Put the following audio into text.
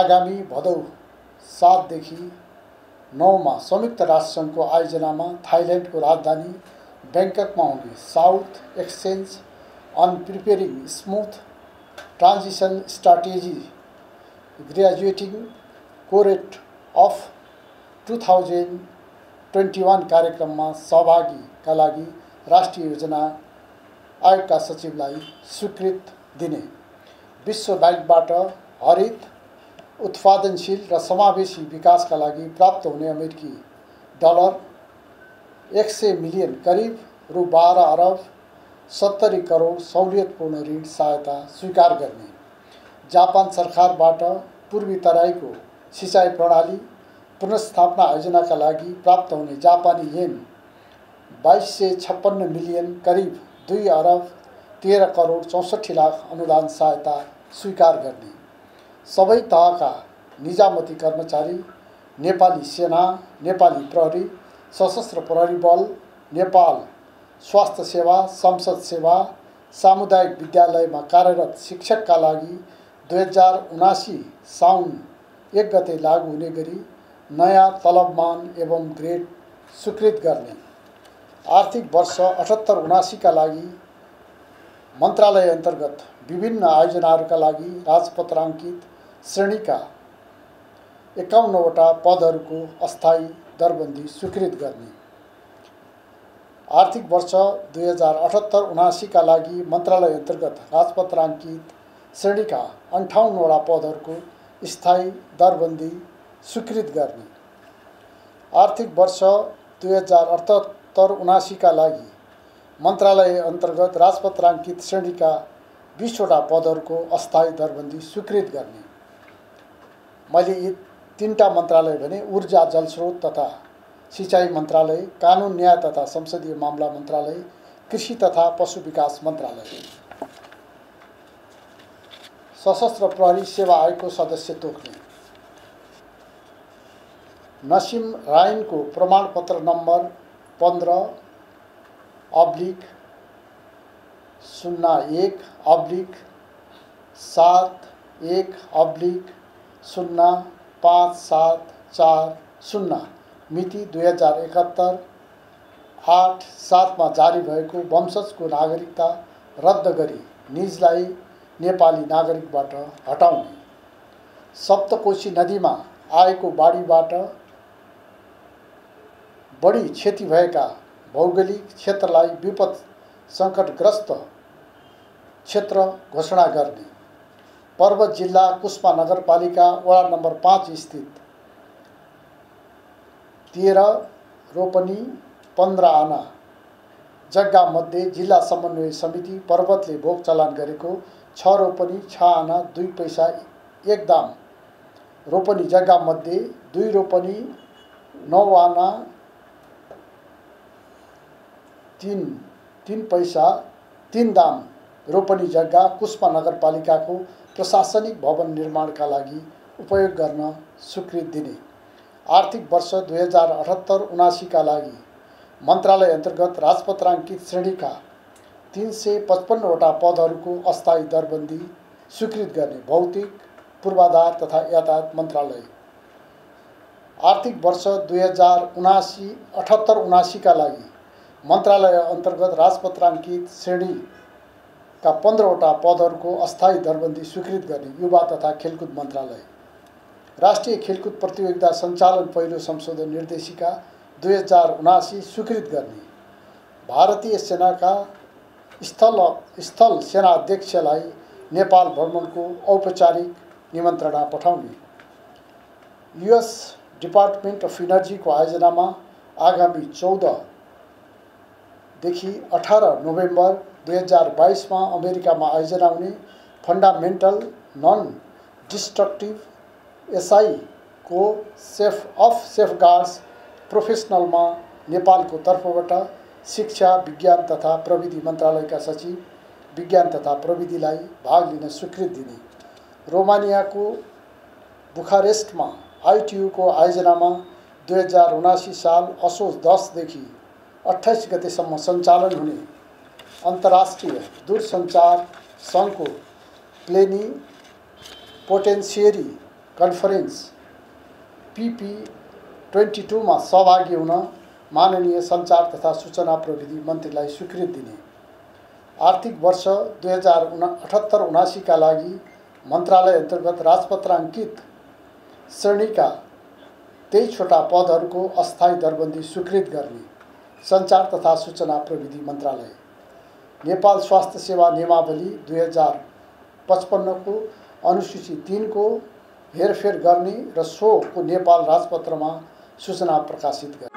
आगामी भदौ 7 देखि 9 मा संयुक्त राष्ट्रसङ्घको आयोजनामा थाइल्यान्डको राजधानी ब्याङ्ककमा हुने south exchange on preparing smooth transition strategy graduating cohort of 2021 कार्यक्रममा सहभागीका लागि राष्ट्रिय योजना आयोगका सचिवलाई स्वीकृति दिने, विश्व ब्याङ्कबाट हरित उत्पादनशील र समावेशी विकासका लागि प्राप्त हुने अमेरिकी डलर 100 मिलियन करिब रु 12 अरब 70 करोड सहुलियतपूर्ण ऋण सहायता स्वीकार गर्ने, जापान सरकारबाट पूर्वी तराईको सिँचाइ प्रणाली पुनर्स्थापना आयोजनाका लागि प्राप्त हुने जापानी येन 2256 मिलियन करिब 2 अरब 13 करोड 64 लाख अनुदान सहायता स्वीकार गर्ने, सबै तहका निजामती कर्मचारी, नेपाली सेना, नेपाली प्रहरी, सशस्त्र प्रहरी बल, नेपाल स्वास्थ्य सेवा, संसद सेवा, सामुदायिक विद्यालयमा कार्यरत शिक्षकका लागि 2079 साउन 1 गते लागू हुने गरी नयाँ तलबमान एवं ग्रेड स्वीकृत गर्ने, आर्थिक वर्ष 78-79 का लागि मन्त्रालय अन्तर्गत विभिन्न आयोजनाहरूका लागि राजपत्राङ्कित श्रेणीका 51वटा पदहरूको अस्थायी दरबन्दी स्वीकृत गर्ने, आर्थिक वर्ष 2078-79 का लागि मन्त्रालय अन्तर्गत राजपत्राङ्कित श्रेणीका 58वटा पदहरूको स्थायी दरबन्दी स्वीकृत गर्ने, आर्थिक वर्ष 2078-79 का लागि मन्त्रालय अन्तर्गत राजपत्राङ्कित श्रेणीका 20वटा पदहरूको अस्थायी दरबन्दी स्वीकृत गर्ने। मैले यी 3टा मन्त्रालय भने ऊर्जा जलस्रोत तथा सिँचाइ मन्त्रालय, कानुन न्याय तथा संसदीय मामला मन्त्रालय, कृषि तथा पशु विकास मन्त्रालय। सशस्त्र प्रहरी सेवा आयोगको सदस्य तोक्ने, नसिम रायनको प्रमाणपत्र नम्बर 15/01/71/05740 मिति 2071-8/7 मा जारी भएको वंशजको नागरिकता रद्द गरी निजलाई नेपाली नागरिकबाट हटाउने, सप्तकोशी नदीमा आएको बाढीबाट बढी क्षति भएका भौगोलिक क्षेत्रलाई विपद सङ्कटग्रस्त क्षेत्र घोषणा गर्ने, पर्वत जिल्ला कुस्मा नगरपालिका वडा नम्बर 5 स्थित 13 रोपनी 15 आना जग्गामध्ये जिल्ला समन्वय समिति पर्वतले भोग चलान गरेको 6 रोपनी 6 आना 2 पैसा 1 दाम रोपनी जग्गामध्ये 2 रोपनी 9 आना 3 पैसा 3 दाम रोपनी जग्गा कुस्मा नगरपालिकाको प्रशासनिक भवन निर्माणका लागि उपयोग गर्न स्वीकृति दिने, आर्थिक वर्ष 2078-79 का लागि मन्त्रालय अन्तर्गत राजपत्राङ्कित श्रेणीका 355वटा पदहरूको अस्थायी दरबन्दी स्वीकृत गर्ने, भौतिक पूर्वाधार तथा यातायात मन्त्रालय, आर्थिक वर्ष 2078-79 का लागि मन्त्रालय अन्तर्गत राजपत्राङ्कित श्रेणीका 15वटा पदहरूको अस्थायी दरबन्दी स्वीकृत गर्ने, युवा तथा खेलकुद मन्त्रालय, राष्ट्रिय खेलकुद प्रतियोगिता सञ्चालन पहिलो संशोधन निर्देशिका 2079 स्वीकृत गर्ने, भारतीय सेनाका स्थल सेना अध्यक्षलाई नेपाल भ्रमणको औपचारिक निमन्त्रणा पठाउने, युएस डिपार्टमेन्ट अफ इनर्जीको आयोजनामा आगामी 14 देखि 18 नोभेम्बर 2022 मा अमेरिकामा आयोजना हुने फन्डामेन्टल नन डिस्ट्रक्टिभ एसआई को सेफगार्ड्स प्रोफेसनलमा नेपालको तर्फबाट शिक्षा, विज्ञान तथा प्रविधि मन्त्रालयका सचिव विज्ञान तथा प्रविधिलाई भाग लिन स्वीकृति दिने, रोमानियाको बुखारेस्टमा आइटियुको आयोजनामा 2079 साल असोज 10 देखि 28 गतेसम्म सञ्चालन हुने अन्तर्राष्ट्रिय दूरसञ्चार सङ्घको प्लेनिपोटेन्सियरी कन्फरेन्स PP22 में सहभागी हुन माननीय सञ्चार तथा सूचना प्रविधि मन्त्रीलाई स्वीकृति दिने, आर्थिक वर्ष 2078-79 का लागि मन्त्रालय अन्तर्गत राजपत्राङ्कित श्रेणीका 23वटा पदहरूको अस्थायी दरबन्दी स्वीकृत गर्ने, सञ्चार तथा सूचना प्रविधि मन्त्रालय, नेपाल स्वास्थ्य सेवा नियमावली 2055 को अनुसूची 3 को हेरफेर गर्ने र सोको नेपाल राजपत्रमा सूचना प्रकाशित गर्ने।